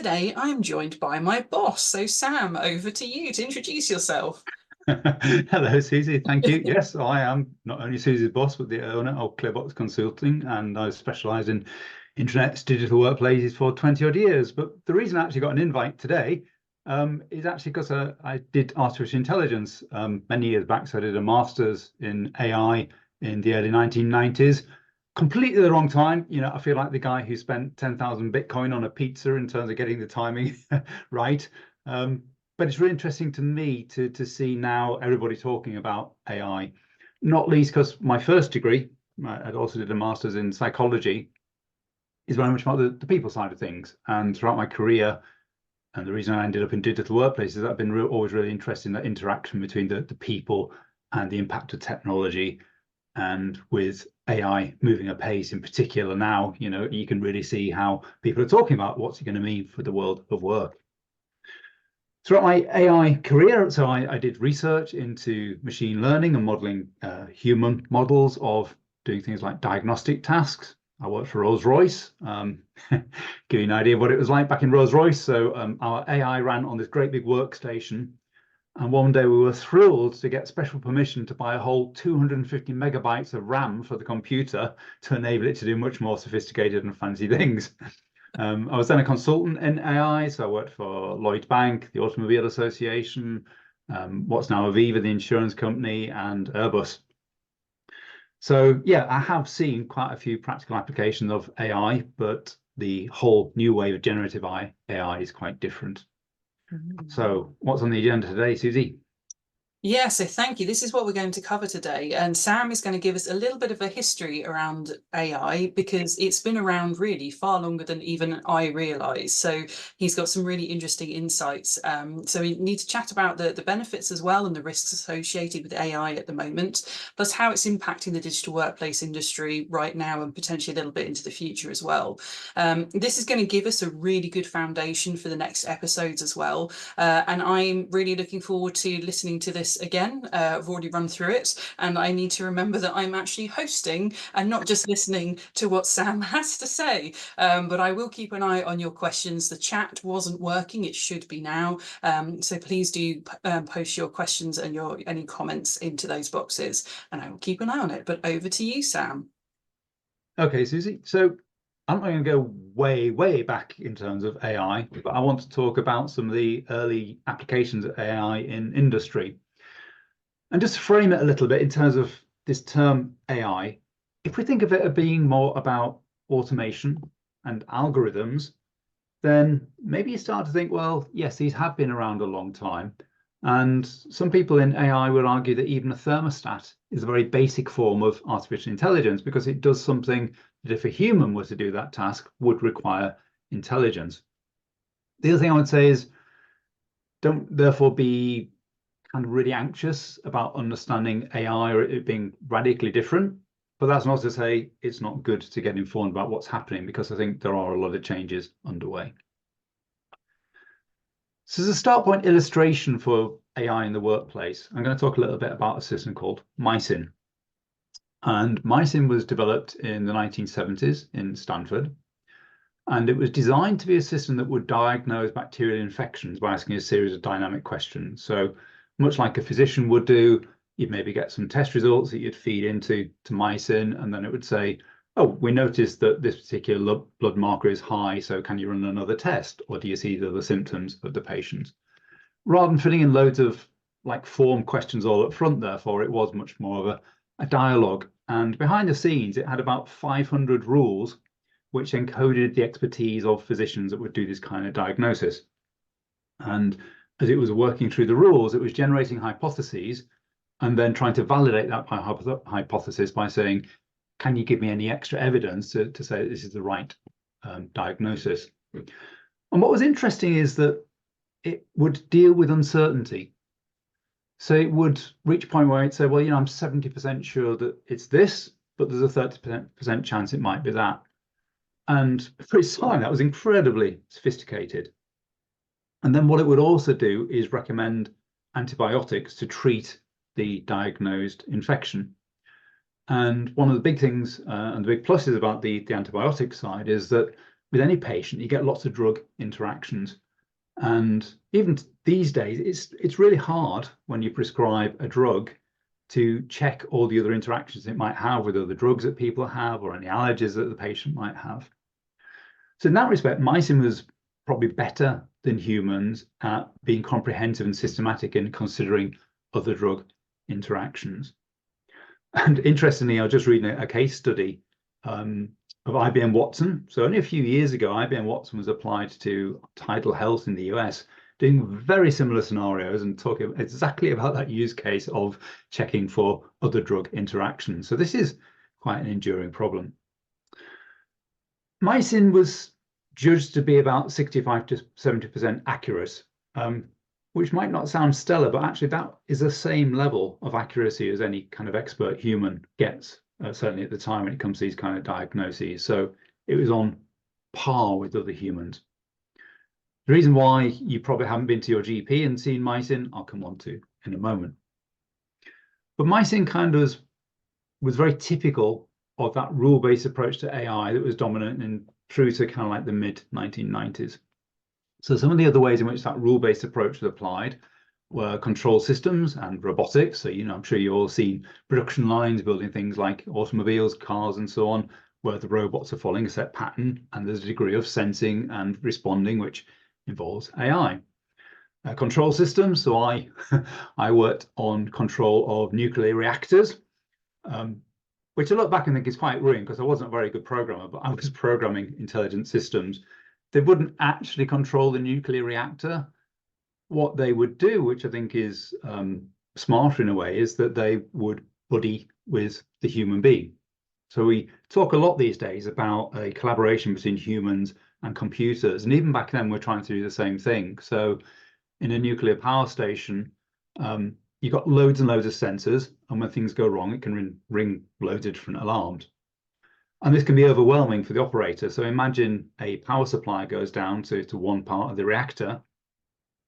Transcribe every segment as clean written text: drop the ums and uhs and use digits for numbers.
today I'm joined by my boss. So Sam, over to you to introduce yourself. Hello, Susie. Thank you. Yes, I am not only Susie's boss, but the owner of ClearBox Consulting, and I specialize in intranets, digital workplaces for 20 odd years. But the reason I actually got an invite today is actually because I did artificial intelligence many years back. So I did a master's in AI in the early 1990s. Completely the wrong time. I feel like the guy who spent 10,000 Bitcoin on a pizza in terms of getting the timing right. But it's really interesting to me to see now everybody talking about AI, not least because my first degree, I also did a master's in psychology, is very much about the people side of things. And throughout my career, and the reason I ended up in digital workplaces, I've been always really interested in that interaction between the people and the impact of technology. And with AI moving apace in particular now, you can really see how people are talking about what's it going to mean for the world of work. Throughout my AI career, so I did research into machine learning and modeling human models of doing things like diagnostic tasks. I worked for Rolls-Royce, give you an idea of what it was like back in Rolls-Royce. So our AI ran on this great big workstation. And one day we were thrilled to get special permission to buy a whole 250 megabytes of RAM for the computer to enable it to do much more sophisticated and fancy things. I was then a consultant in AI, so I worked for Lloyds Bank, the Automobile Association, what's now Aviva, the insurance company, and Airbus. So yeah, I have seen quite a few practical applications of AI, but the whole new wave of generative AI is quite different. So what's on the agenda today, Susie? Yeah, so thank you. This is what we're going to cover today. And Sam is going to give us a little bit of a history around AI because it's been around really far longer than even I realised. So he's got some really interesting insights. So we need to chat about the benefits as well and the risks associated with AI at the moment, plus how it's impacting the digital workplace industry right now and potentially a little bit into the future as well. This is going to give us a really good foundation for the next episodes as well. And I'm really looking forward to listening to this again. I've already run through it, and I need to remember that I'm actually hosting and not just listening to what Sam has to say. But I will keep an eye on your questions. The chat wasn't working; it should be now. So please do post your questions and any comments into those boxes, and I will keep an eye on it. But over to you, Sam. Okay, Susie. So I'm not going to go way, way back in terms of AI, but I want to talk about some of the early applications of AI in industry. And just to frame it a little bit in terms of this term AI, if we think of it as being more about automation and algorithms, then maybe you start to think, well, yes, these have been around a long time. And some people in AI would argue that even a thermostat is a very basic form of artificial intelligence because it does something that if a human were to do that task would require intelligence. The other thing I would say is don't therefore be kind of really anxious about understanding AI or it being radically different. But that's not to say it's not good to get informed about what's happening because I think there are a lot of changes underway. So as a start point illustration for AI in the workplace, I'm going to talk a little bit about a system called Mycin. And Mycin was developed in the 1970s in Stanford. And it was designed to be a system that would diagnose bacterial infections by asking a series of dynamic questions. So much like a physician would do, you'd maybe get some test results that you'd feed into Mycin, and then it would say, oh, we noticed that this particular blood marker is high, so can you run another test? Or do you see the other symptoms of the patient? Rather than filling in loads of like form questions all up front, therefore, it was much more of a dialogue. And behind the scenes, it had about 500 rules which encoded the expertise of physicians that would do this kind of diagnosis. And as it was working through the rules, it was generating hypotheses and then trying to validate that hypothesis by saying, can you give me any extra evidence to say that this is the right diagnosis? And what was interesting is that it would deal with uncertainty. So it would reach a point where it'd say, well, I'm 70% sure that it's this, but there's a 30% chance it might be that. And for its time, that was incredibly sophisticated. And then what it would also do is recommend antibiotics to treat the diagnosed infection. And one of the big things and the big pluses about the antibiotic side is that with any patient, you get lots of drug interactions. And even these days, it's really hard when you prescribe a drug to check all the other interactions it might have with other drugs that people have or any allergies that the patient might have. So in that respect, mycin was probably better than humans at being comprehensive and systematic in considering other drug interactions. And interestingly, I was just reading a case study of IBM Watson. So only a few years ago, IBM Watson was applied to Tidal Health in the US, doing very similar scenarios and talking exactly about that use case of checking for other drug interactions. So this is quite an enduring problem. Mycin was judged to be about 65 to 70% accurate, which might not sound stellar, but actually that is the same level of accuracy as any kind of expert human gets, certainly at the time when it comes to these kind of diagnoses. So it was on par with other humans. The reason why you probably haven't been to your GP and seen mycin, I'll come on to in a moment. But mycin kind of was very typical of that rule-based approach to AI that was dominant in through to kind of like the mid-1990s. So some of the other ways in which that rule-based approach was applied were control systems and robotics. So, I'm sure you've all seen production lines building things like automobiles, cars, and so on, where the robots are following a set pattern and there's a degree of sensing and responding, which involves AI. Control systems. So I worked on control of nuclear reactors, which I look back and think is quite worrying because I wasn't a very good programmer, but I was programming intelligent systems. They wouldn't actually control the nuclear reactor. What they would do, which I think is smarter in a way, is that they would buddy with the human being. So we talk a lot these days about a collaboration between humans and computers. And even back then, we're trying to do the same thing. So in a nuclear power station, you've got loads and loads of sensors. And when things go wrong, it can ring loads of different alarms. And this can be overwhelming for the operator. So imagine a power supply goes down to one part of the reactor.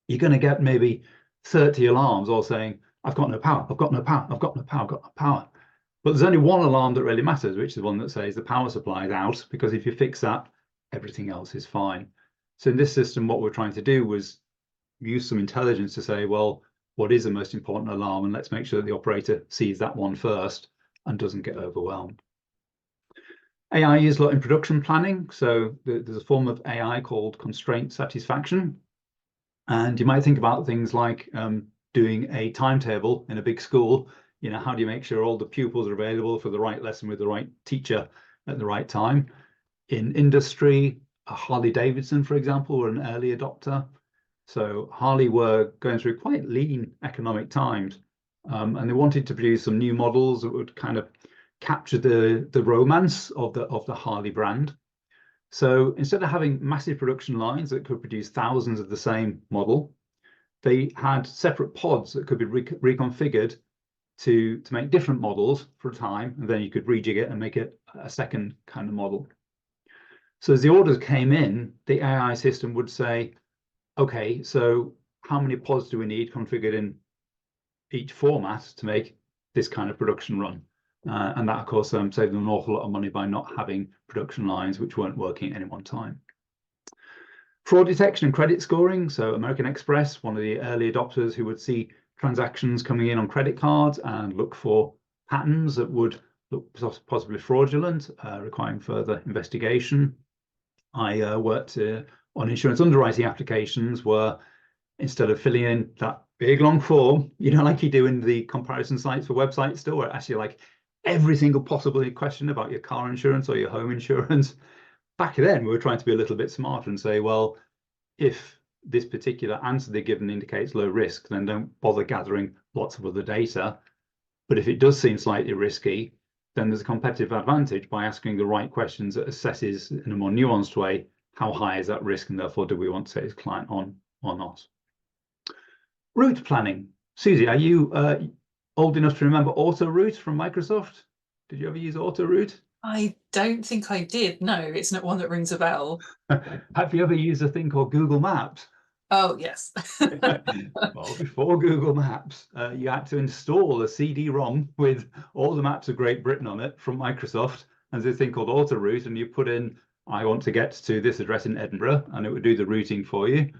You're going to get maybe 30 alarms all saying, I've got no power, I've got no power, I've got no power, I've got no power. But there's only one alarm that really matters, which is the one that says the power supply is out, because if you fix that, everything else is fine. So in this system, what we're trying to do was use some intelligence to say, well, what is the most important alarm? And let's make sure that the operator sees that one first and doesn't get overwhelmed. AI used a lot in production planning. So there's a form of AI called constraint satisfaction. And you might think about things like doing a timetable in a big school. How do you make sure all the pupils are available for the right lesson with the right teacher at the right time? In industry, Harley-Davidson, for example, were an early adopter. So Harley were going through quite lean economic times, and they wanted to produce some new models that would kind of capture the romance of the Harley brand. So instead of having massive production lines that could produce thousands of the same model, they had separate pods that could be reconfigured to make different models for a time, and then you could rejig it and make it a second kind of model. So as the orders came in, the AI system would say, okay, so how many pods do we need configured in each format to make this kind of production run? And that, of course, saved them an awful lot of money by not having production lines which weren't working at any one time. Fraud detection and credit scoring. So American Express, one of the early adopters who would see transactions coming in on credit cards and look for patterns that would look possibly fraudulent, requiring further investigation. I worked on insurance underwriting applications where instead of filling in that big long form, like you do in the comparison sites for websites still, where actually like every single possible question about your car insurance or your home insurance. Back then, we were trying to be a little bit smarter and say, well, if this particular answer they're given indicates low risk, then don't bother gathering lots of other data. But if it does seem slightly risky, then there's a competitive advantage by asking the right questions that assesses in a more nuanced way how high is that risk, and therefore do we want to take this client on or not. Route planning. Suzie, are you old enough to remember AutoRoute from Microsoft? Did you ever use AutoRoute? I don't think I did. No, it's not one that rings a bell. Have you ever used a thing called Google Maps? Oh, yes. Well, before Google Maps, you had to install a CD-ROM with all the maps of Great Britain on it from Microsoft, and there's a thing called AutoRoute, and you put in I want to get to this address in Edinburgh, and it would do the routing for you.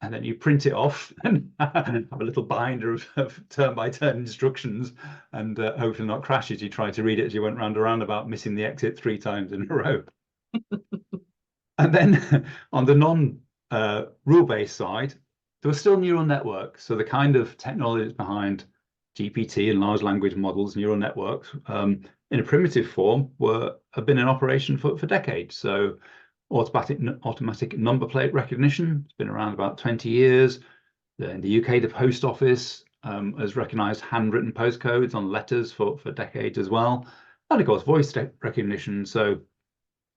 And then you print it off and have a little binder of turn-by-turn instructions, and hopefully not crash as you try to read it as you went round a roundabout, missing the exit 3 times in a row. And then on the non-rule-based side, there was still neural networks. So the kind of technologies behind GPT and large language models, neural networks, in a primitive form, have been in operation for decades. So automatic number plate recognition, it's been around about 20 years. In the UK, the post office has recognised handwritten postcodes on letters for decades as well. And of course, voice recognition. So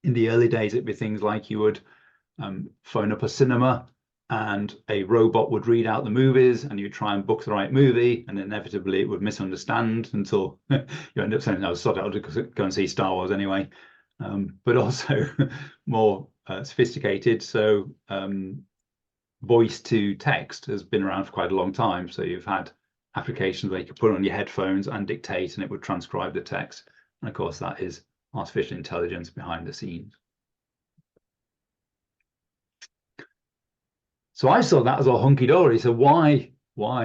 in the early days, it'd be things like you would phone up a cinema and a robot would read out the movies, and you'd try and book the right movie, and inevitably it would misunderstand until you end up saying, no, sod it, I'll just go and see Star Wars anyway. But also more sophisticated. So voice to text has been around for quite a long time. So you've had applications where you could put on your headphones and dictate, and it would transcribe the text. And of course, that is artificial intelligence behind the scenes. So I saw that as all hunky-dory. So why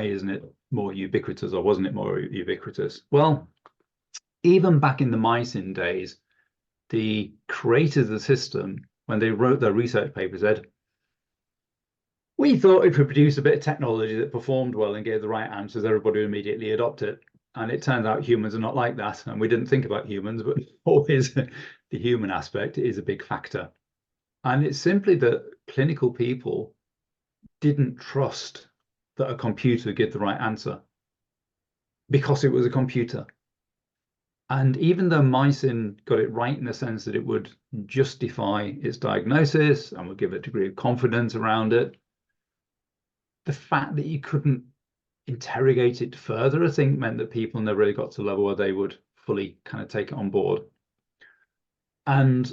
isn't it more ubiquitous, or wasn't it more ubiquitous? Well, even back in the Mycin days, the creators of the system, when they wrote their research paper, said, we thought if we produced a bit of technology that performed well and gave the right answers, everybody would immediately adopt it. And it turns out humans are not like that. And we didn't think about humans, but always the human aspect is a big factor. And it's simply that clinical people didn't trust that a computer would give the right answer because it was a computer. And even though Mycin got it right in the sense that it would justify its diagnosis and would give a degree of confidence around it, the fact that you couldn't interrogate it further, I think, meant that people never really got to the level where they would fully kind of take it on board. And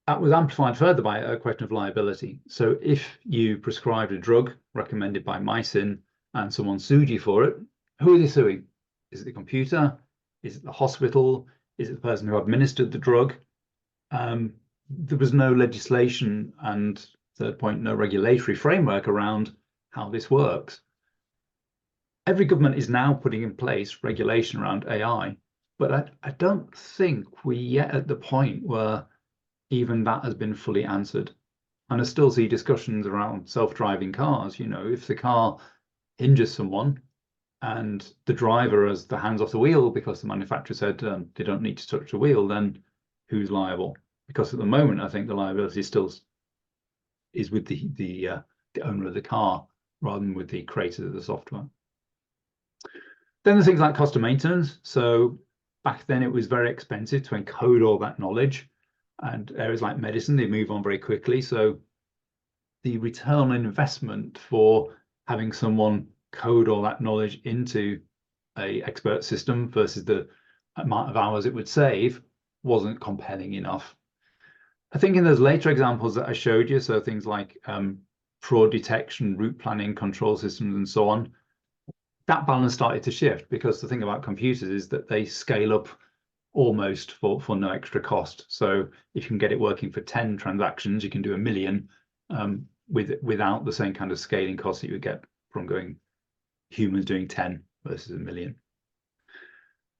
that was amplified further by a question of liability. So if you prescribed a drug recommended by Mycin and someone sued you for it, who are they suing? Is it the computer? Is it the hospital? Is it the person who administered the drug? There was no legislation and, third point, no regulatory framework around how this works. Every government is now putting in place regulation around AI, but I don't think we're yet at the point where even that has been fully answered. And I still see discussions around self-driving cars. You know, if the car injures someone and the driver has the hands off the wheel because the manufacturer said they don't need to touch the wheel, then who's liable? Because at the moment, I think the liability still is with the owner of the car rather than with the creator of the software. Then there's things like cost of maintenance. So back then it was very expensive to encode all that knowledge, and areas like medicine, they move on very quickly. So the return on investment for having someone code all that knowledge into an expert system versus the amount of hours it would save wasn't compelling enough. I think in those later examples that I showed you, so things like fraud detection, route planning, control systems, and so on, that balance started to shift, because the thing about computers is that they scale up almost for no extra cost. So if you can get it working for 10 transactions, you can do 1 million without the same kind of scaling costs that you would get from going humans doing 10 versus 1 million.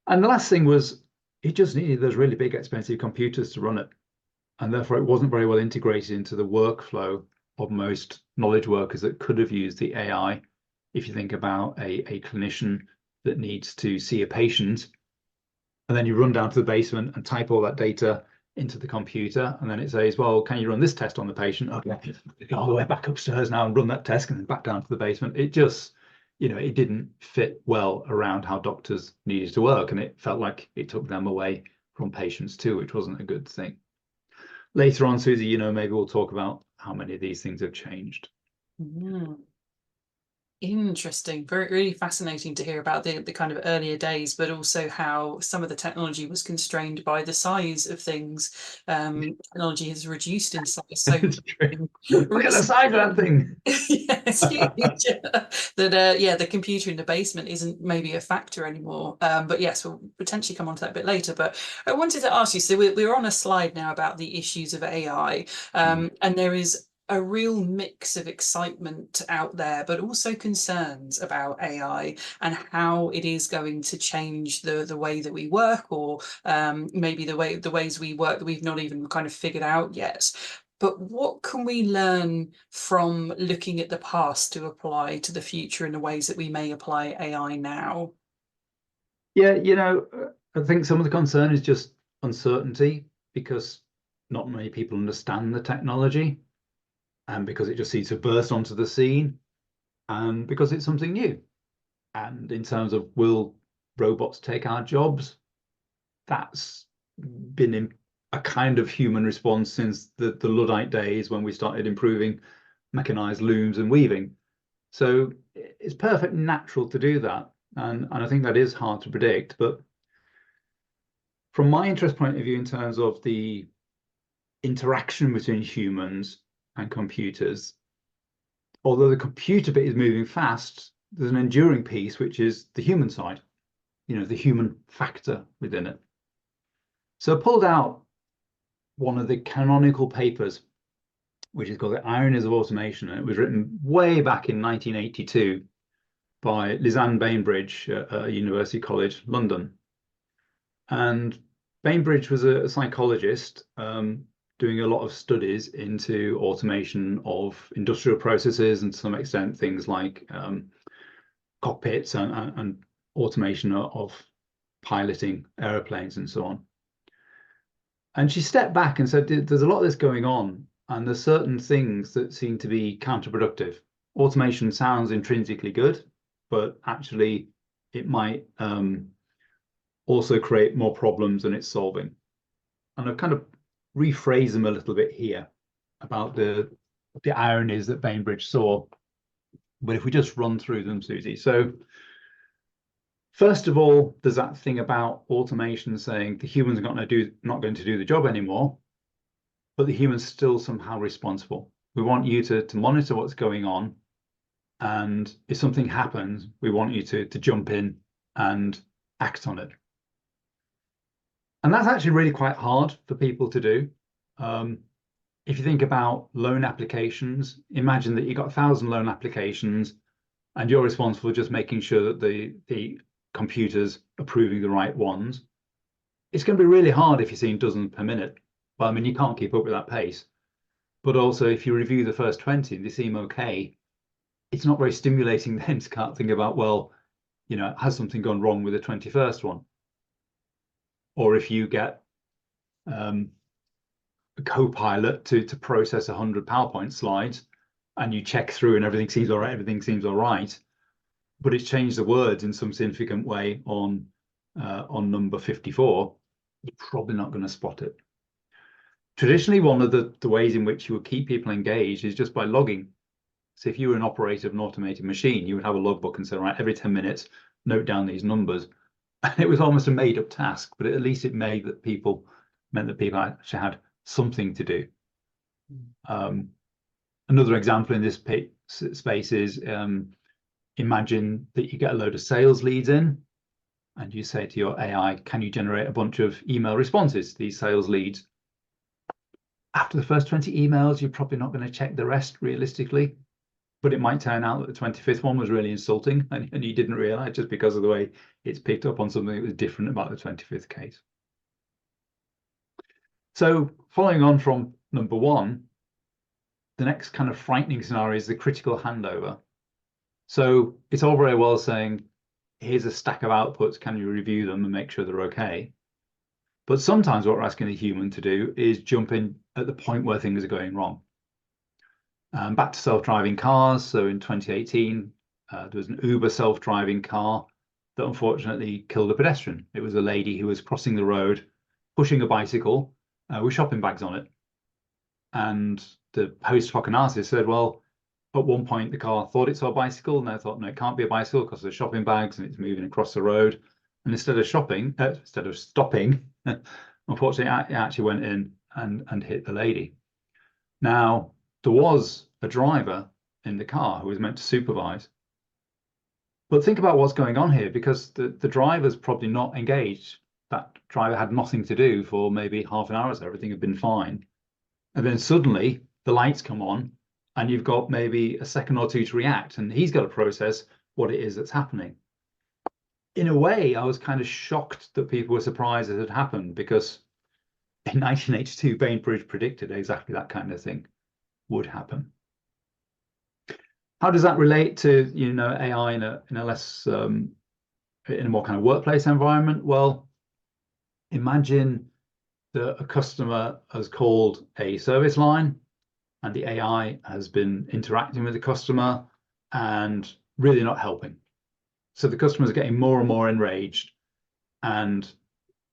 And the last thing was, it just needed those really big, expensive computers to run it. And therefore, it wasn't very well integrated into the workflow of most knowledge workers that could have used the AI. If you think about a clinician that needs to see a patient, and then you run down to the basement and type all that data into the computer, and then it says, well, can you run this test on the patient? Okay, go all the way back upstairs now and run that test, and then back down to the basement. It just, you know, it didn't fit well around how doctors needed to work, and it felt like it took them away from patients too, which wasn't a good thing. Later on, Suzie, you know, maybe we'll talk about how many of these things have changed. Mm. Interesting. Very, really fascinating to hear about the kind of earlier days, but also how some of the technology was constrained by the size of things. Technology has reduced in size so It's true. much Look at the size of that thing. yeah, it's huge. That yeah, the computer in the basement isn't maybe a factor anymore. But yes, we'll potentially come on to that a bit later. But I wanted to ask you, so we're on a slide now about the issues of AI, and there is a real mix of excitement out there, but also concerns about AI and how it is going to change the way that we work, or maybe the ways we work that we've not even kind of figured out yet. But what can we learn from looking at the past to apply to the future in the ways that we may apply AI now? Yeah, I think some of the concern is just uncertainty because not many people understand the technology and because it just seems to burst onto the scene and because it's something new. And in terms of will robots take our jobs, that's been in a kind of human response since the Luddite days when we started improving mechanized looms and weaving. So it's perfect natural to do that. And I think that is hard to predict. But from my interest point of view, in terms of the interaction between humans and computers, although the computer bit is moving fast, there's an enduring piece, which is the human side, the human factor within it. So I pulled out one of the canonical papers, which is called The Ironies of Automation. And it was written way back in 1982 by Lisanne Bainbridge at University College London. And Bainbridge was a psychologist doing a lot of studies into automation of industrial processes and to some extent things like cockpits and automation of piloting aeroplanes and so on. And she stepped back and said, there's a lot of this going on, and there's certain things that seem to be counterproductive. Automation sounds intrinsically good, but actually it might also create more problems than it's solving. And I've kind of rephrased them a little bit here about the ironies that Bainbridge saw. But if we just run through them, Suzie. So first of all, there's that thing about automation saying the humans are not going to do the job anymore, but the human's still somehow responsible. We want you to monitor what's going on. And if something happens, we want you to jump in and act on it. And that's actually really quite hard for people to do. If you think about loan applications, imagine that you've got 1,000 loan applications and you're responsible for just making sure that the computer's approving the right ones. It's going to be really hard if you're seeing dozens per minute. Well, I mean, you can't keep up with that pace. But also, if you review the first 20 and they seem okay, it's not very stimulating then to can't think about, well, has something gone wrong with the 21st one? Or if you get a co-pilot to process 100 PowerPoint slides and you check through and everything seems all right, but it's changed the words in some significant way on number 54, you're probably not going to spot it. Traditionally, one of the ways in which you would keep people engaged is just by logging. So if you were an operator of an automated machine, you would have a logbook and say, right, every 10 minutes, note down these numbers. And it was almost a made-up task, but at least it meant that people actually had something to do. Another example in this space is imagine that you get a load of sales leads in and you say to your AI, can you generate a bunch of email responses to these sales leads? After the first 20 emails, you're probably not going to check the rest realistically, but it might turn out that the 25th one was really insulting and you didn't realize just because of the way it's picked up on something that was different about the 25th case. So following on from number one, the next kind of frightening scenario is the critical handover. So it's all very well saying, here's a stack of outputs, can you review them and make sure they're okay? But sometimes what we're asking the human to do is jump in at the point where things are going wrong. Back to self-driving cars. So in 2018, there was an Uber self-driving car that unfortunately killed a pedestrian. It was a lady who was crossing the road, pushing a bicycle with shopping bags on it. And the post hoc analysis said, well, at one point the car thought it saw a bicycle, and they thought, no, it can't be a bicycle because there's shopping bags and it's moving across the road. And instead of stopping, unfortunately, it actually went in and hit the lady. Now, there was a driver in the car who was meant to supervise. But think about what's going on here, because the driver's probably not engaged. That driver had nothing to do for maybe half an hour, so everything had been fine. And then suddenly the lights come on and you've got maybe a second or two to react, and he's got to process what it is that's happening. In a way, I was kind of shocked that people were surprised it had happened, because in 1982, Bainbridge predicted exactly that kind of thing would happen. How does that relate to, AI in a less in a more kind of workplace environment? Well, imagine that a customer has called a service line and the AI has been interacting with the customer and really not helping. So the customers are getting more and more enraged, and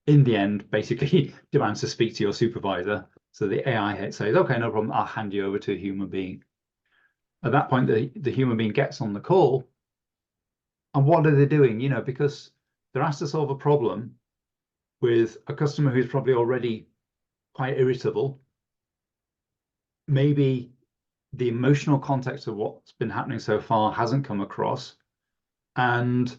in the end, basically demands to speak to your supervisor. So the AI says, okay, no problem, I'll hand you over to a human being. At that point, the human being gets on the call. And what are they doing? Because they're asked to solve a problem with a customer who's probably already quite irritable. Maybe the emotional context of what's been happening so far hasn't come across. And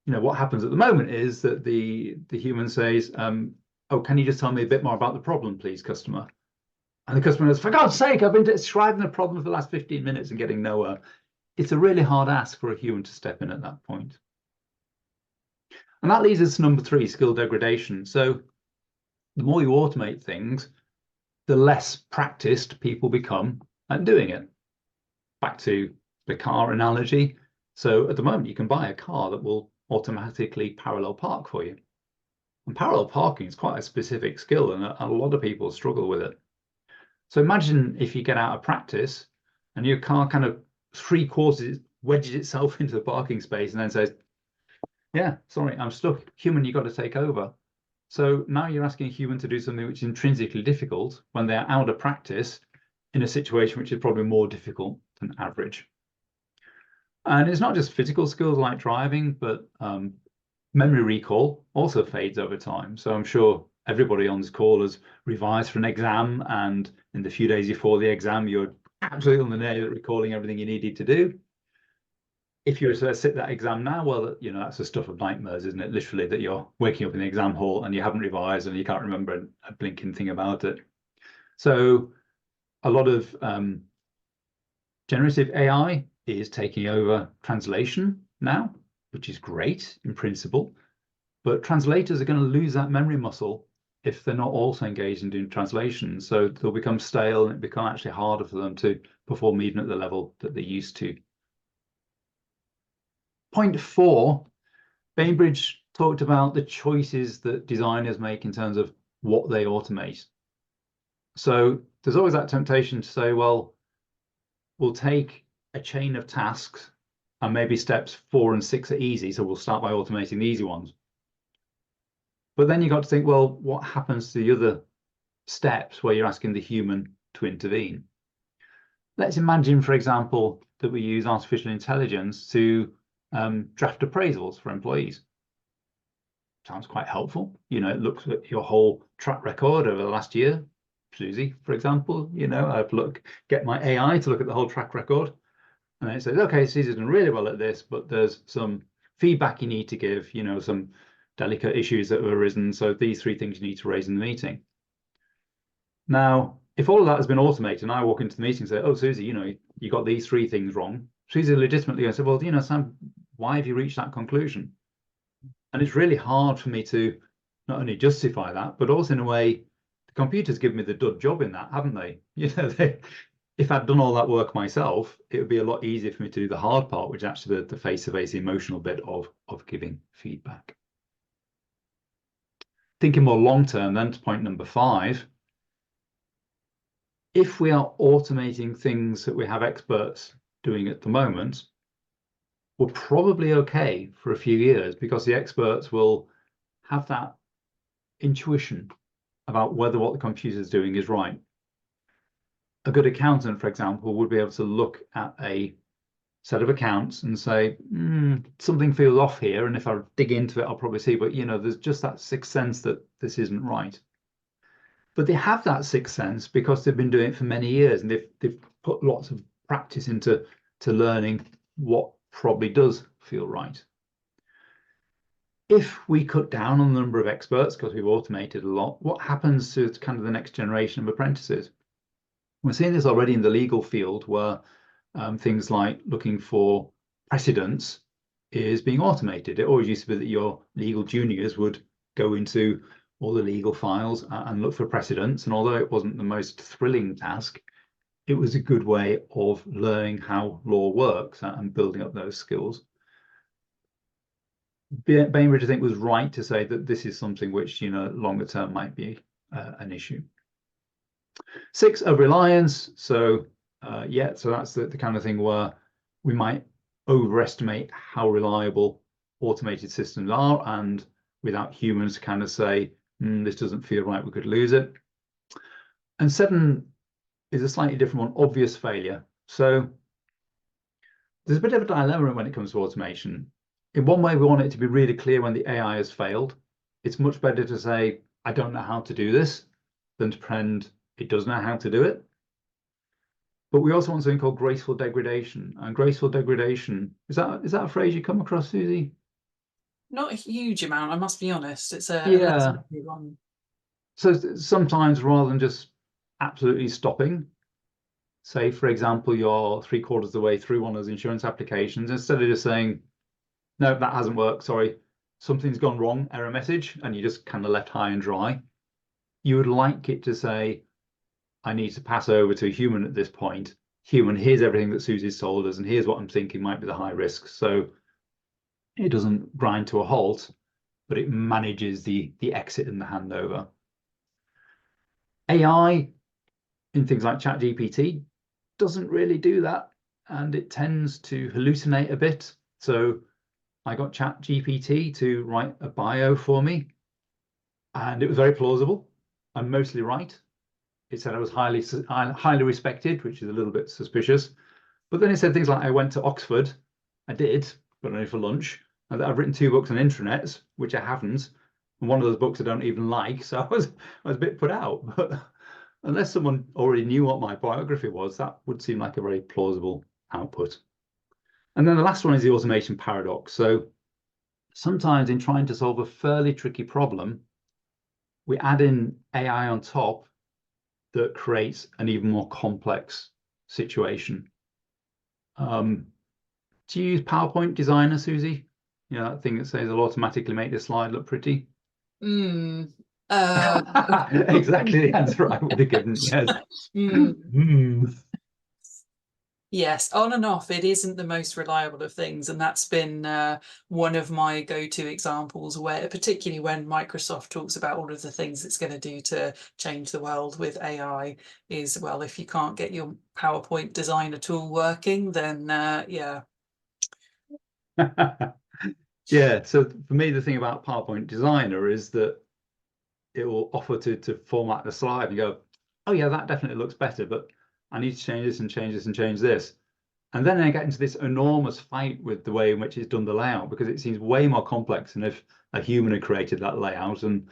what happens at the moment is that the human says, oh, can you just tell me a bit more about the problem, please, customer? And the customer goes, for God's sake, I've been describing the problem for the last 15 minutes and getting nowhere. It's a really hard ask for a human to step in at that point. And that leads us to number 3, skill degradation. So the more you automate things, the less practiced people become at doing it. Back to the car analogy. So at the moment, you can buy a car that will automatically parallel park for you. And parallel parking is quite a specific skill, and a lot of people struggle with it. So imagine if you get out of practice and your car kind of 3/4 wedges itself into the parking space and then says, yeah, sorry, I'm stuck. Human, you've got to take over. So now you're asking a human to do something which is intrinsically difficult when they're out of practice in a situation which is probably more difficult than average. And it's not just physical skills like driving, but memory recall also fades over time. So I'm sure everybody on this call has revised for an exam, and in the few days before the exam, you're absolutely on the nail at recalling everything you needed to do. If you were to sit that exam now, well, that's the stuff of nightmares, isn't it? Literally, that you're waking up in the exam hall and you haven't revised and you can't remember a blinking thing about it. So a lot of generative AI is taking over translation now, which is great in principle, but translators are going to lose that memory muscle if they're not also engaged in doing translation. So they'll become stale, and it become actually harder for them to perform even at the level that they used to. Point 4, Bainbridge talked about the choices that designers make in terms of what they automate. So there's always that temptation to say, well, we'll take a chain of tasks and maybe steps 4 and 6 are easy, so we'll start by automating the easy ones. But then you got to think, well, what happens to the other steps where you're asking the human to intervene? Let's imagine, for example, that we use artificial intelligence to draft appraisals for employees. Sounds quite helpful. It looks at your whole track record over the last year. Suzie, for example, I've get my AI to look at the whole track record, and then it says, okay, Susie's done really well at this, but there's some feedback you need to give, some delicate issues that have arisen. So these 3 things you need to raise in the meeting. Now, if all of that has been automated and I walk into the meeting and say, oh, Suzie, you got these 3 things wrong, Suzie legitimately going to say, well, Sam, why have you reached that conclusion? And it's really hard for me to not only justify that, but also in a way, the computer's given me the dud job in that, haven't they? If I'd done all that work myself, it would be a lot easier for me to do the hard part, which is actually the face-to-face emotional bit of giving feedback. Thinking more long-term then, to point number 5, if we are automating things that we have experts doing at the moment, we're probably okay for a few years, because the experts will have that intuition about whether what the computer is doing is right. a good accountant, for example, would be able to look at a set of accounts and say, something feels off here. And if I dig into it, I'll probably see, but there's just that sixth sense that this isn't right. But they have that sixth sense because they've been doing it for many years, and they've put lots of practice into learning what probably does feel right. If we cut down on the number of experts because we've automated a lot, what happens to kind of the next generation of apprentices? We're seeing this already in the legal field, where things like looking for precedents is being automated. It always used to be that your legal juniors would go into all the legal files and look for precedents. And although it wasn't the most thrilling task, it was a good way of learning how law works and building up those skills. Bainbridge, I think, was right to say that this is something which, longer term might be an issue. 6, over reliance. So so that's the kind of thing where we might overestimate how reliable automated systems are, and without humans to kind of say, this doesn't feel right, we could lose it. And 7 is a slightly different one, obvious failure. So there's a bit of a dilemma when it comes to automation. In one way, we want it to be really clear when the AI has failed. It's much better to say, I don't know how to do this, than to pretend it does know how to do it. But we also want something called graceful degradation. And graceful degradation, is that a phrase you come across, Suzie? Not a huge amount, I must be honest. It's a Yeah. one. So sometimes, rather than just absolutely stopping, say, for example, you're 3/4 of the way through one of those insurance applications, instead of just saying, no, that hasn't worked, sorry, something's gone wrong, error message, and you just kind of left high and dry, you would like it to say, I need to pass over to a human at this point. Human, here's everything that Susie's told us, and here's what I'm thinking might be the high risk. So it doesn't grind to a halt, but it manages the exit and the handover. AI in things like ChatGPT doesn't really do that, and it tends to hallucinate a bit. So I got ChatGPT to write a bio for me, and it was very plausible and mostly right. It said I was highly respected, which is a little bit suspicious. But then it said things like I went to Oxford. I did, but only for lunch. And that I've written 2 books on intranets, which I haven't. And one of those books I don't even like. So I was a bit put out. But unless someone already knew what my biography was, that would seem like a very plausible output. And then the last one is the automation paradox. So sometimes in trying to solve a fairly tricky problem, we add in AI on top that creates an even more complex situation. Do you use PowerPoint Designer, Suzie? That thing that says it'll automatically make the slide look pretty. Exactly the answer I would have given. Yes. Yes, on and off, it isn't the most reliable of things, and that's been one of my go-to examples, where particularly when Microsoft talks about all of the things it's going to do to change the world with AI, is, well, if you can't get your PowerPoint Designer tool working, then yeah. Yeah, so for me, the thing about PowerPoint Designer is that it will offer to format the slide and go, oh yeah, that definitely looks better, but I need to change this and change this and change this. And then I get into this enormous fight with the way in which it's done the layout, because it seems way more complex than if a human had created that layout. And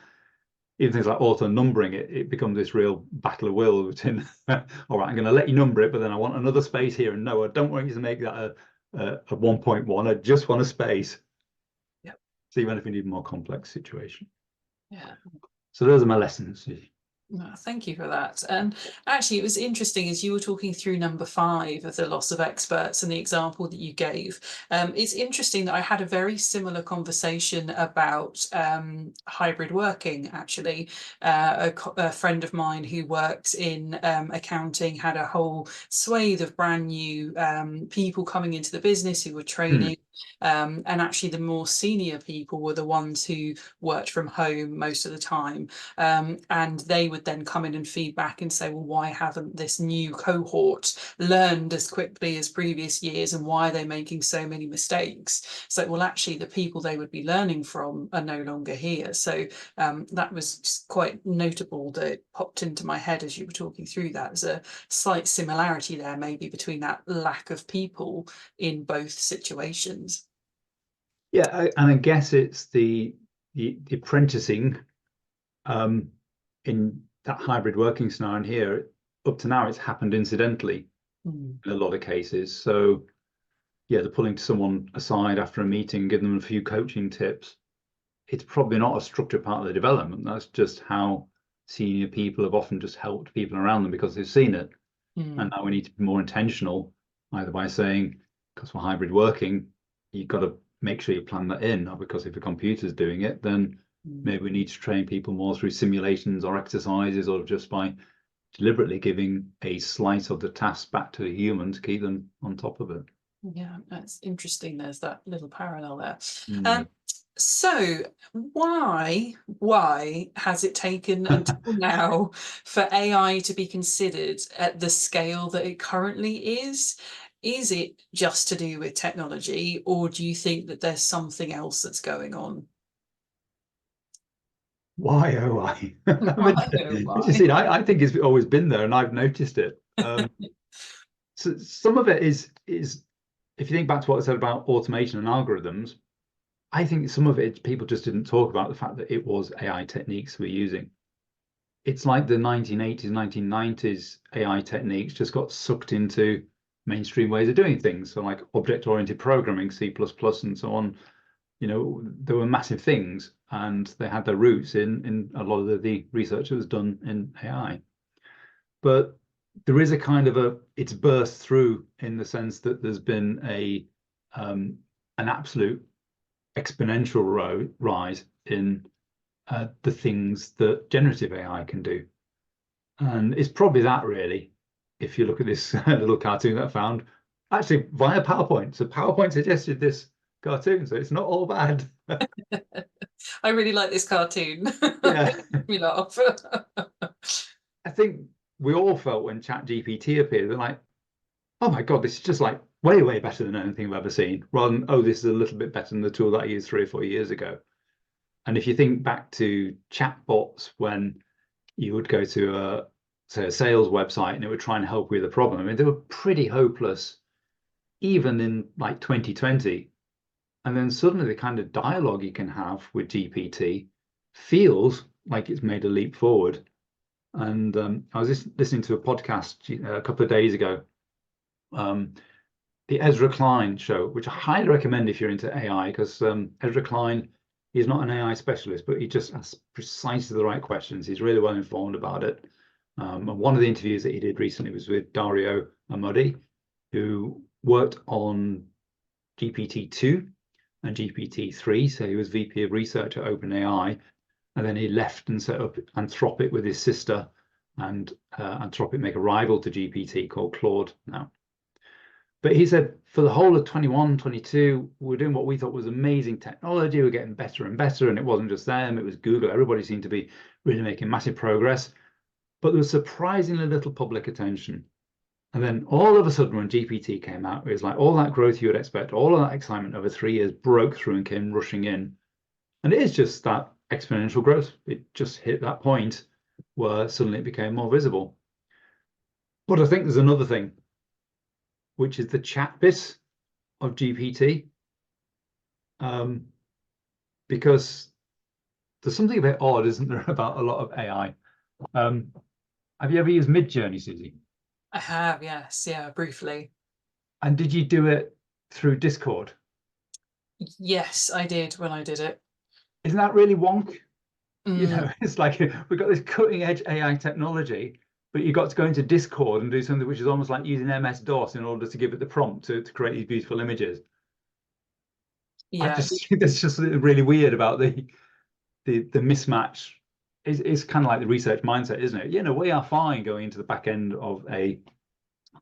even things like auto numbering, it becomes this real battle of will between, all right, I'm going to let you number it, but then I want another space here. And no, I don't want you to make that a 1.1. I just want a space. Yep. So even if you need a more complex situation. Yeah. So those are my lessons. Thank you for that. And actually, it was interesting as you were talking through number 5 of the loss of experts and the example that you gave. It's interesting that I had a very similar conversation about hybrid working, actually. A friend of mine who works in accounting had a whole swathe of brand new people coming into the business who were training And actually the more senior people were the ones who worked from home most of the time. And they would then come in and feedback and say, well, why haven't this new cohort learned as quickly as previous years, and why are they making so many mistakes? So, well, actually the people they would be learning from are no longer here. So that was just quite notable that it popped into my head as you were talking through that. There's a slight similarity there maybe between that lack of people in both situations. Yeah, and I guess it's the apprenticing in that hybrid working scenario here. Up to now, it's happened incidentally in a lot of cases. So yeah, they're pulling someone aside after a meeting, giving them a few coaching tips. It's probably not a structured part of the development. That's just how senior people have often just helped people around them because they've seen it. And now we need to be more intentional, either by saying, because for hybrid working, you've got to make sure you plan that in, or because if a computer's doing it, then maybe we need to train people more through simulations or exercises, or just by deliberately giving a slice of the task back to the human to keep them on top of it. Yeah, that's interesting. There's that little parallel there. Mm. So why has it taken until now for AI to be considered at the scale that it currently is? Is it just to do with technology, or do you think that there's something else that's going on? Why, oh, why? I mean, Why, oh, you why? see, I think it's always been there, and I've noticed it. So some of it is if you think back to what I said about automation and algorithms, I think some of it people just didn't talk about the fact that it was AI techniques we're using. It's like the 1980s, 1990s AI techniques just got sucked into mainstream ways of doing things. So like object-oriented programming, C++ and so on, there were massive things, and they had their roots in a lot of the research that was done in AI. But there is a kind of it's burst through in the sense that there's been an absolute exponential rise in the things that generative AI can do. And it's probably that really, if you look at this little cartoon that I found, actually via PowerPoint. So PowerPoint suggested this cartoon, so it's not all bad. I really like this cartoon. Yeah. It makes me laugh. I think we all felt when ChatGPT appeared, they're like, oh my God, this is just like way, way better than anything I've ever seen, rather than, oh, this is a little bit better than the tool that I used 3 or 4 years ago. And if you think back to chatbots, when you would go to say a sales website and it would try and help with a problem, I mean, they were pretty hopeless even in like 2020. And then suddenly the kind of dialogue you can have with GPT feels like it's made a leap forward. And I was just listening to a podcast a couple of days ago, the Ezra Klein show, which I highly recommend if you're into AI, because Ezra Klein is not an AI specialist, but he just asks precisely the right questions. He's really well informed about it. And one of the interviews that he did recently was with Dario Amodi, who worked on GPT-2 and GPT-3. So he was VP of research at OpenAI, and then he left and set up Anthropic with his sister, and Anthropic make a rival to GPT called Claude now. But he said for the whole of 21, 22, we're doing what we thought was amazing technology. We're getting better and better. And it wasn't just them, it was Google. Everybody seemed to be really making massive progress. But there was surprisingly little public attention. And then all of a sudden, when GPT came out, it was like all that growth you would expect, all of that excitement over 3 years broke through and came rushing in. And it is just that exponential growth. It just hit that point where suddenly it became more visible. But I think there's another thing, which is the chat bit of GPT, because there's something a bit odd, isn't there, about a lot of AI. Have you ever used Midjourney, Suzie? I have, yes, yeah, briefly. And did you do it through Discord? Yes, I did when I did it. Isn't that really wonk? It's like we've got this cutting edge AI technology, but you got to go into Discord and do something which is almost like using MS-DOS in order to give it the prompt to create these beautiful images. I Yeah, just think that's just really weird about the mismatch. It's kind of like the research mindset, isn't it? We are fine going into the back end of a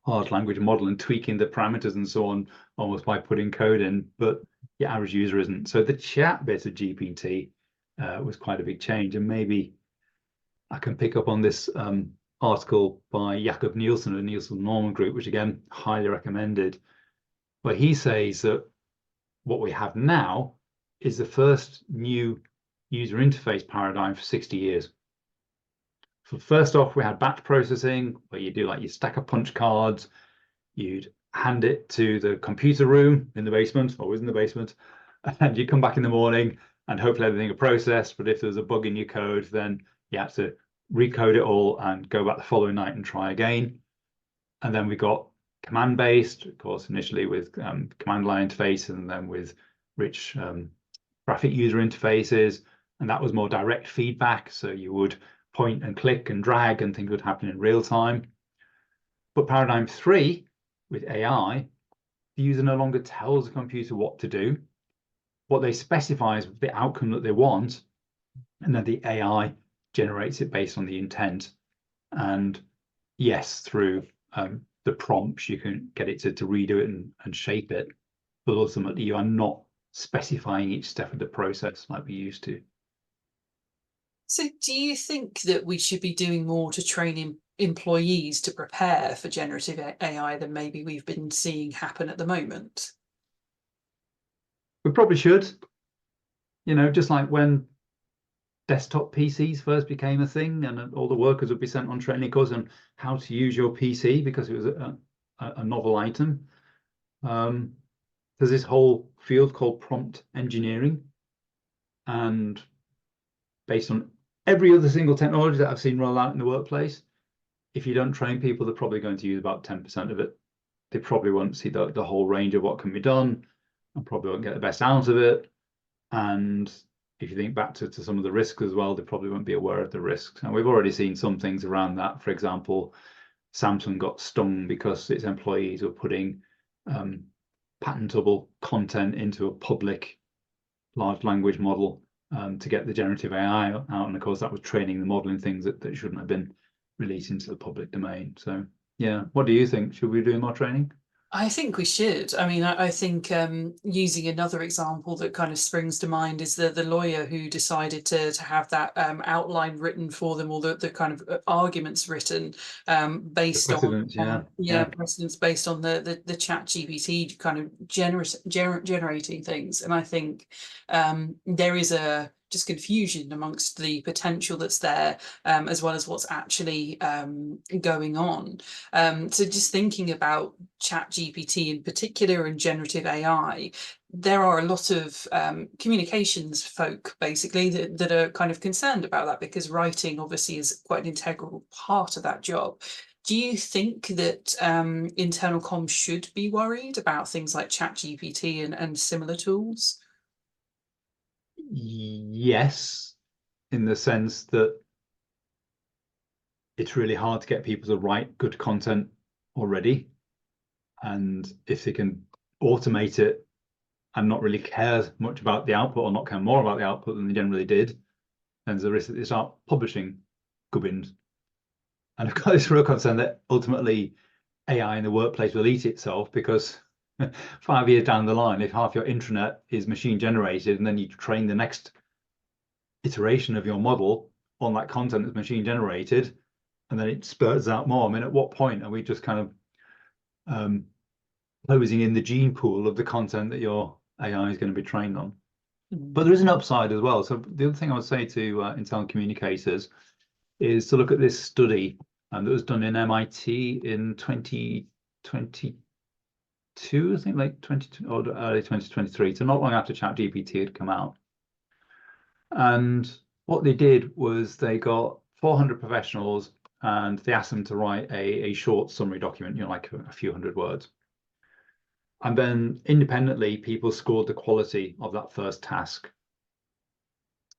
large language model and tweaking the parameters and so on, almost by putting code in. But your average user isn't. So the chat bit of GPT was quite a big change. And maybe I can pick up on this article by Jakob Nielsen of the Nielsen Norman Group, which again, highly recommended, where he says that what we have now is the first new user interface paradigm for 60 years. So first off, we had batch processing, where you do like you stack of punch cards, you'd hand it to the computer room in the basement, always in the basement, and you come back in the morning and hopefully everything will process. But if there's a bug in your code, then you have to recode it all and go back the following night and try again. And then we got command-based, of course, initially with command line interface, and then with rich graphic user interfaces. And that was more direct feedback. So you would point and click and drag and things would happen in real time. But paradigm 3 with AI, the user no longer tells the computer what to do. What they specify is the outcome that they want, and then the AI generates it based on the intent. And yes, through the prompts, you can get it to redo it and shape it, but ultimately you are not specifying each step of the process like we used to. So do you think that we should be doing more to train employees to prepare for generative AI than maybe we've been seeing happen at the moment? We probably should. You know, just like when desktop PCs first became a thing and all the workers would be sent on training course on how to use your PC because it was a novel item. There's this whole field called prompt engineering, and based on every other single technology that I've seen roll out in the workplace, if you don't train people, they're probably going to use about 10% of it. They probably won't see the whole range of what can be done and probably won't get the best out of it. And if you think back to some of the risks as well, they probably won't be aware of the risks. And we've already seen some things around that. For example, Samsung got stung because its employees were putting patentable content into a public large language model to get the generative AI out. And of course, that was training the model in things that shouldn't have been released into the public domain. So yeah, what do you think? Should we do more training? I think we should. I mean, I think using another example that kind of springs to mind is the lawyer who decided to have that outline written for them, or the kind of arguments written The based precedents, yeah. precedents based on the chat GPT kind of generating things. And I think there is a just confusion amongst the potential that's there, as well as what's actually going on. So just thinking about chat GPT in particular and generative AI, there are a lot of communications folk basically that are kind of concerned about that, because writing obviously is quite an integral part of that job. Do you think that internal comms should be worried about things like chat GPT and similar tools? Yes, in the sense that it's really hard to get people to write good content already. And if they can automate it and not really care much about the output, or not care more about the output than they generally did, then there's a risk that they start publishing gubbins. And I've got this real concern that ultimately AI in the workplace will eat itself, because 5 years down the line, if half your intranet is machine generated and then you train the next iteration of your model on that content that's machine generated, and then it spurts out more, I mean, at what point are we just kind of closing in the gene pool of the content that your AI is going to be trained on? But there is an upside as well. So the other thing I would say to internal communicators is to look at this study that was done in MIT in 2022, I think, late 22 or early 2023, so not long after ChatGPT had come out. And what they did was they got 400 professionals and they asked them to write a short summary document, you know, like a few hundred words. And then independently, people scored the quality of that first task.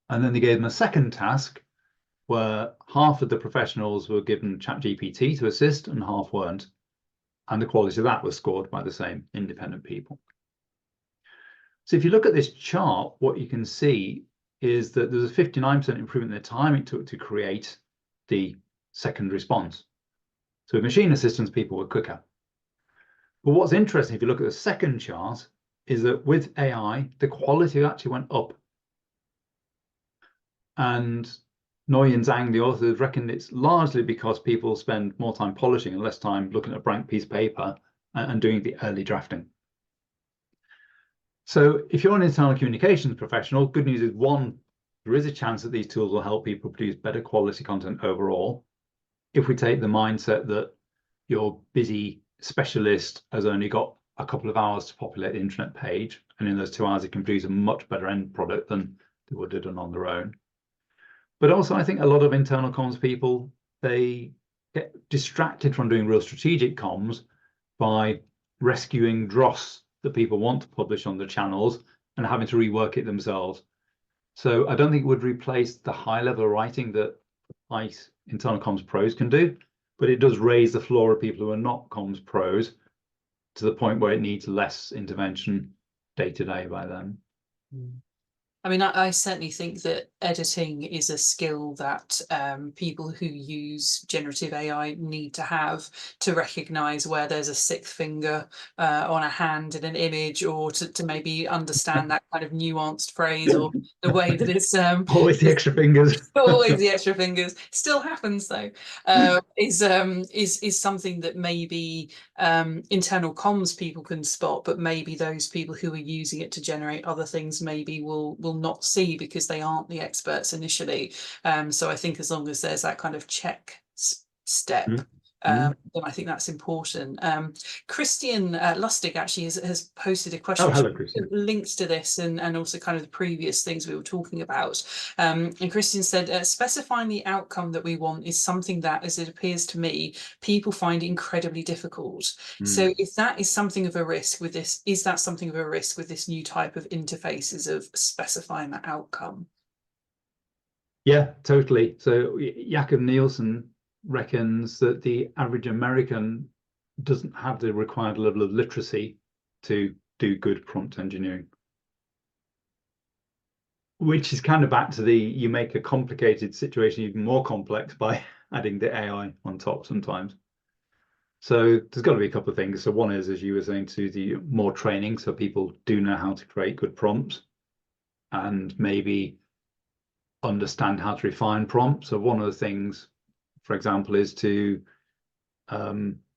And then they gave them a second task where half of the professionals were given ChatGPT to assist and half weren't. And the quality of that was scored by the same independent people. So if you look at this chart, what you can see is that there's a 59% improvement in the time it took to create the second response. So with machine assistance, people were quicker. But what's interesting, if you look at the second chart, is that with AI, the quality actually went up. And Noy and Zhang, the authors, reckon it's largely because people spend more time polishing and less time looking at a blank piece of paper and doing the early drafting. So if you're an internal communications professional, good news is, one, there is a chance that these tools will help people produce better quality content overall. If we take the mindset that your busy specialist has only got a couple of hours to populate the internet page, and in those 2 hours it can produce a much better end product than they would have done on their own. But also, I think a lot of internal comms people, they get distracted from doing real strategic comms by rescuing dross that people want to publish on the channels and having to rework it themselves. So I don't think it would replace the high level of writing that internal comms pros can do, but it does raise the floor of people who are not comms pros to the point where it needs less intervention day to day by them. I mean, I certainly think that editing is a skill that people who use generative AI need to have to recognise where there's a sixth finger on a hand in an image, or to maybe understand that kind of nuanced phrase, or the way that it's always the extra fingers. Always the extra fingers. Still happens though. Is something that maybe internal comms people can spot, but maybe those people who are using it to generate other things maybe will not see, because they aren't the experts initially. So I think as long as there's that kind of check step, then I think that's important. Christian Lustig actually has posted a question. Oh, hello, Christian. Links to this and also kind of the previous things we were talking about. And Christian said, specifying the outcome that we want is something that, as it appears to me, people find incredibly difficult. So if that is something of a risk with this, is that something of a risk with this new type of interfaces of specifying that outcome? Yeah, totally. So Jakob Nielsen reckons that the average American doesn't have the required level of literacy to do good prompt engineering, which is kind of back to you make a complicated situation even more complex by adding the AI on top sometimes. So there's got to be a couple of things. So one is, as you were saying, to the more training, so people do know how to create good prompts and maybe understand how to refine prompts. So one of the things, for example, is to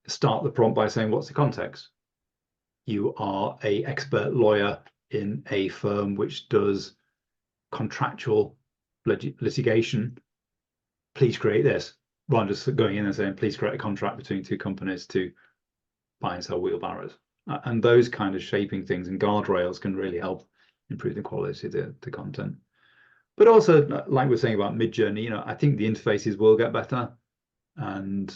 start the prompt by saying, what's the context? You are an expert lawyer in a firm which does contractual litigation. Please create this. Rather than just going in and saying, please create a contract between two companies to buy and sell wheelbarrows. And those kind of shaping things and guardrails can really help improve the quality of the content. But also, like we're saying about Midjourney, I think the interfaces will get better. And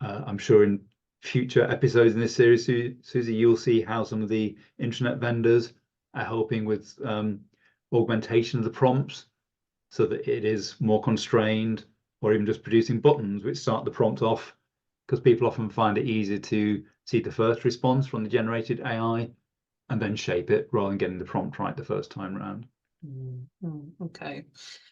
I'm sure in future episodes in this series, Suzie, you'll see how some of the internet vendors are helping with augmentation of the prompts so that it is more constrained, or even just producing buttons which start the prompt off, because people often find it easier to see the first response from the generated AI and then shape it rather than getting the prompt right the first time around. Okay.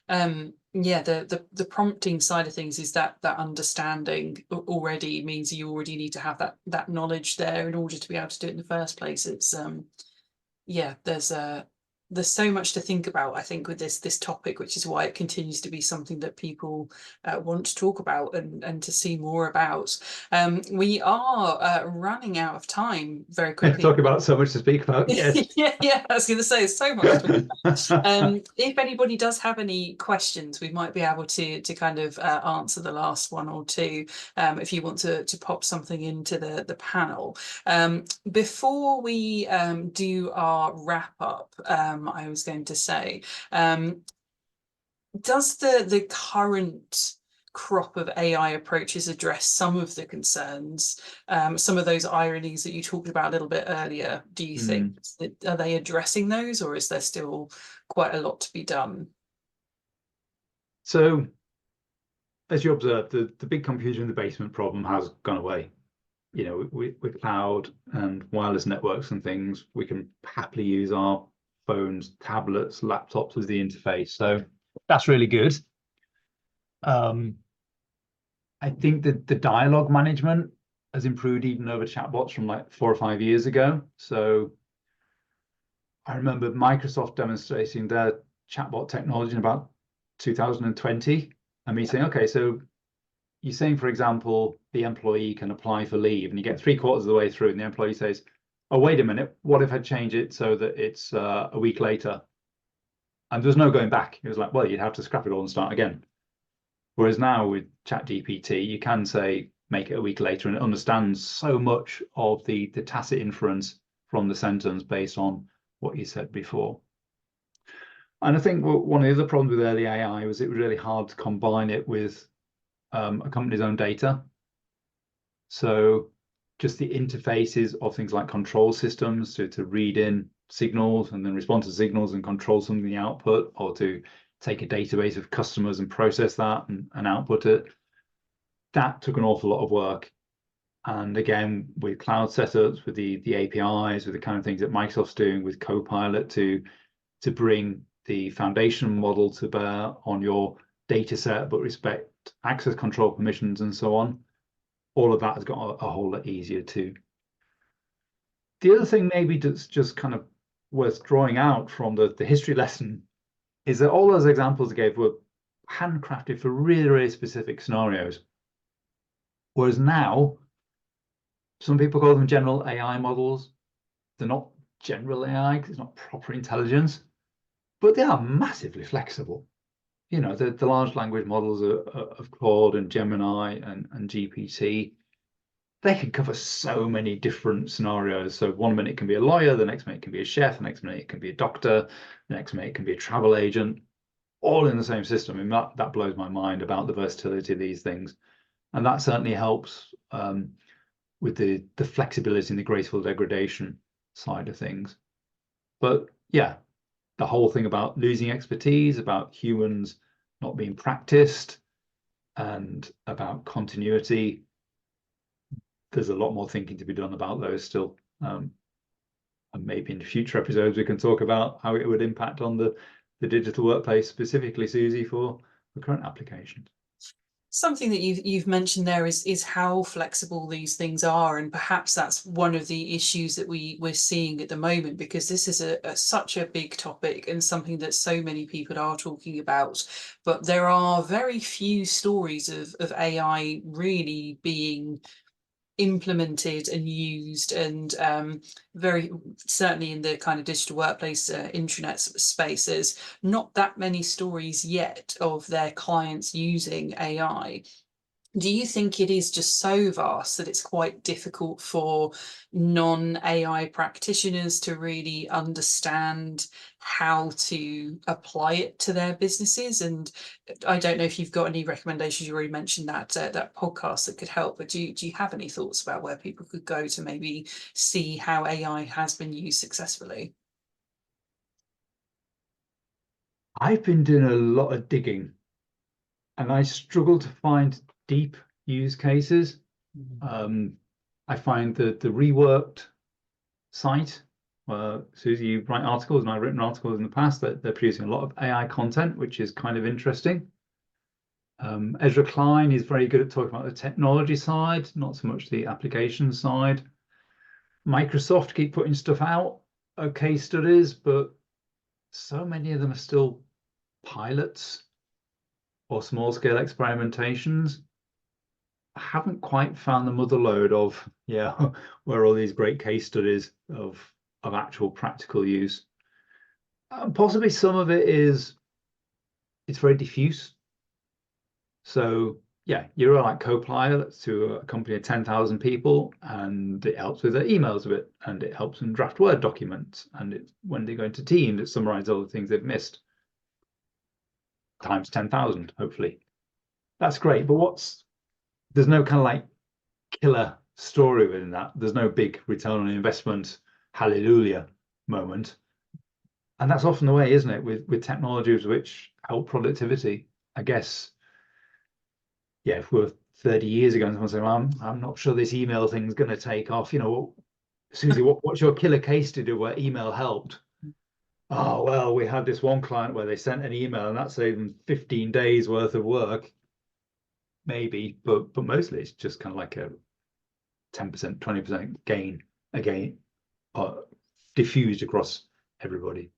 Yeah, the prompting side of things is that understanding already means you already need to have that knowledge there in order to be able to do it in the first place. It's yeah, there's so much to think about, I think, with this topic, which is why it continues to be something that people want to talk about and to see more about. We are running out of time very quickly. Talk about so much to speak about. Yes. yeah, I was going to say so much to talk about. If anybody does have any questions, we might be able to kind of answer the last one or two, if you want to pop something into the panel. Before we do our wrap up, I was going to say, does the current crop of AI approaches address some of the concerns, some of those ironies that you talked about a little bit earlier? Do you think are they addressing those, or is there still quite a lot to be done? So, as you observed, the big computer in the basement problem has gone away. With cloud and wireless networks and things, we can happily use our phones, tablets, laptops as the interface. So that's really good. I think that the dialogue management has improved even over chatbots from like 4 or 5 years ago. So I remember Microsoft demonstrating their chatbot technology in about 2020, and me saying, okay, so you're saying, for example, the employee can apply for leave, and you get 3/4 of the way through, and the employee says, oh, wait a minute, what if I change it so that it's a week later? And there's no going back. It was like, well, you'd have to scrap it all and start again. Whereas now with ChatGPT, you can say, make it a week later, and it understands so much of the tacit inference from the sentence based on what you said before. And I think one of the other problems with early AI was it was really hard to combine it with a company's own data. So just the interfaces of things like control systems to read in signals and then respond to signals and control something in the output, or to take a database of customers and process that and output it. That took an awful lot of work. And again, with cloud setups, with the APIs, with the kind of things that Microsoft's doing with Copilot to bring the foundation model to bear on your data set, but respect access control permissions and so on. All of that has got a whole lot easier too. The other thing maybe that's just kind of worth drawing out from the history lesson is that all those examples I gave were handcrafted for really, really specific scenarios. Whereas now, some people call them general AI models. They're not general AI because it's not proper intelligence, but they are massively flexible. You know, the large language models of Claude and Gemini and GPT, they can cover so many different scenarios. So one minute it can be a lawyer, the next minute it can be a chef, the next minute it can be a doctor, the next minute it can be a travel agent, all in the same system. I mean, that blows my mind about the versatility of these things. And that certainly helps with the flexibility and the graceful degradation side of things. But yeah, the whole thing about losing expertise, about humans not being practiced, and about continuity, there's a lot more thinking to be done about those still. And maybe in future episodes we can talk about how it would impact on the digital workplace, specifically, Suzie, for current applications. Something that you've mentioned there is how flexible these things are, and perhaps that's one of the issues that we're seeing at the moment, because this is such a big topic and something that so many people are talking about, but there are very few stories of AI really being implemented and used, and very certainly in the kind of digital workplace intranet space, there's not that many stories yet of their clients using AI. Do you think it is just so vast that it's quite difficult for non-AI practitioners to really understand how to apply it to their businesses? And I don't know if you've got any recommendations. You already mentioned that that podcast that could help, but do you have any thoughts about where people could go to maybe see how AI has been used successfully? I've been doing a lot of digging, and I struggle to find deep use cases. I find the reworked site, Suzie, you write articles, and I've written articles in the past, that they're producing a lot of AI content, which is kind of interesting. Ezra Klein is very good at talking about the technology side, not so much the application side. Microsoft keep putting stuff out, case studies, but so many of them are still pilots or small scale experimentations. I haven't quite found the mother lode of, where all these great case studies of actual practical use. Possibly some of it is, it's very diffuse. So yeah, you're like Copilot to a company of 10,000 people, and it helps with their emails a bit, and it helps them draft Word documents, and it's when they go into Teams, it summarizes all the things they've missed times 10,000, hopefully. That's great, but there's no kind of like killer story within that. There's no big return on investment, hallelujah moment. And that's often the way, isn't it, with technologies which help productivity? I guess, yeah, if we're 30 years ago and someone saying, well, I'm not sure this email thing's going to take off, Suzie, what's your killer case to do where email helped? Oh, well, we had this one client where they sent an email and that saved them 15 days worth of work. Maybe, but mostly it's just kind of like a 10%, 20% gain, again, diffused across everybody.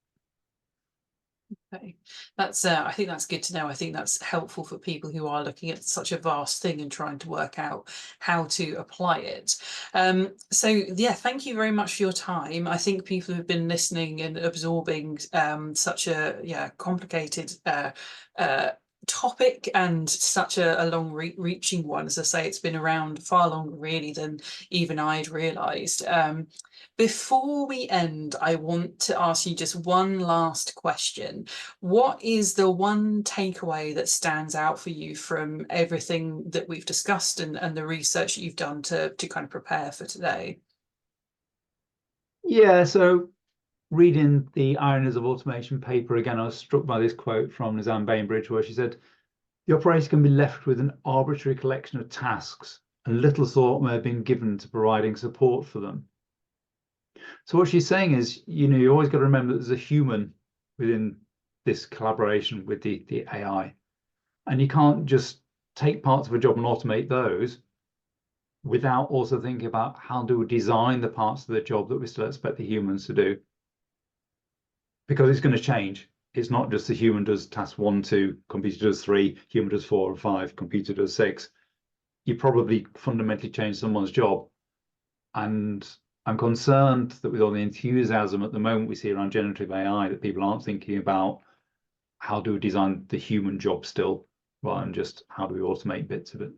Okay, that's I think that's good to know. I think that's helpful for people who are looking at such a vast thing and trying to work out how to apply it. So yeah, thank you very much for your time. I think people who've been listening and absorbing such a complicated topic and such a long reaching one. As I say, it's been around far longer really than even I'd realised. Before we end, I want to ask you just one last question. What is the one takeaway that stands out for you from everything that we've discussed and the research that you've done to kind of prepare for today? Yeah, so reading the Ironies of Automation paper again, I was struck by this quote from Nizam Bainbridge, where she said, "The operator can be left with an arbitrary collection of tasks, and little thought may have been given to providing support for them." So what she's saying is, you always got to remember that there's a human within this collaboration with the AI. And you can't just take parts of a job and automate those without also thinking about how do we design the parts of the job that we still expect the humans to do. Because it's going to change. It's not just the human does task 1, 2, computer does 3, human does 4 or 5, computer does 6. You probably fundamentally change someone's job. And I'm concerned that with all the enthusiasm at the moment we see around generative AI, that people aren't thinking about how do we design the human job still, rather than just how do we automate bits of it.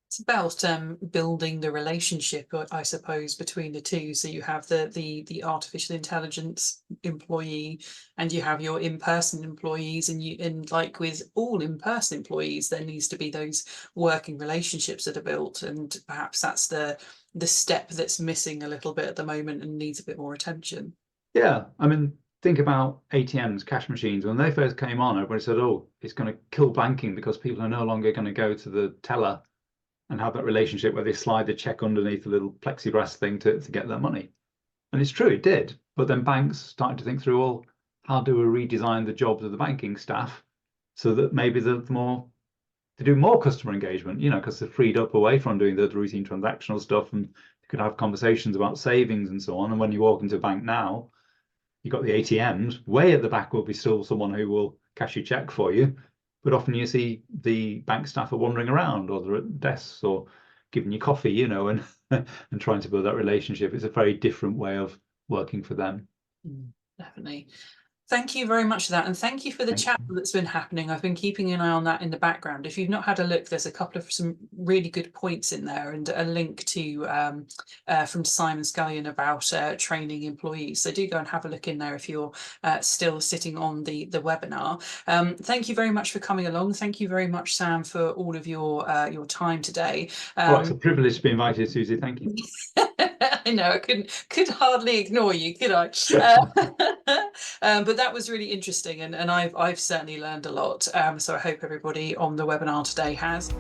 It's about building the relationship, I suppose, between the two. So you have the artificial intelligence employee, and you have your in-person employees, and like with all in-person employees, there needs to be those working relationships that are built, and perhaps that's the step that's missing a little bit at the moment and needs a bit more attention. Yeah, I mean, think about ATMs, cash machines. When they first came on, everybody said, "Oh, it's going to kill banking because people are no longer going to go to the teller and have that relationship where they slide the check underneath a little plexiglass thing to get their money." And it's true, it did. But then banks started to think through, well, how do we redesign the jobs of the banking staff so that maybe they do more customer engagement, because they're freed up away from doing the routine transactional stuff, and they could have conversations about savings and so on. And when you walk into a bank now, you've got the ATMs. Way at the back will be still someone who will cash your check for you. But often you see the bank staff are wandering around, or they're at desks or giving you coffee, and and trying to build that relationship. It's a very different way of working for them. Definitely. Thank you very much for that, and thank you for the chat that's been happening. I've been keeping an eye on that in the background. If you've not had a look, there's a couple of some really good points in there, and a link to from Simon Scullion about training employees. So do go and have a look in there if you're still sitting on the webinar. Thank you very much for coming along. Thank you very much, Sam, for all of your time today. Well, it's a privilege to be invited, Susie. Thank you. I know I could hardly ignore you, could I? But that was really interesting, and I've certainly learned a lot. So I hope everybody on the webinar today has.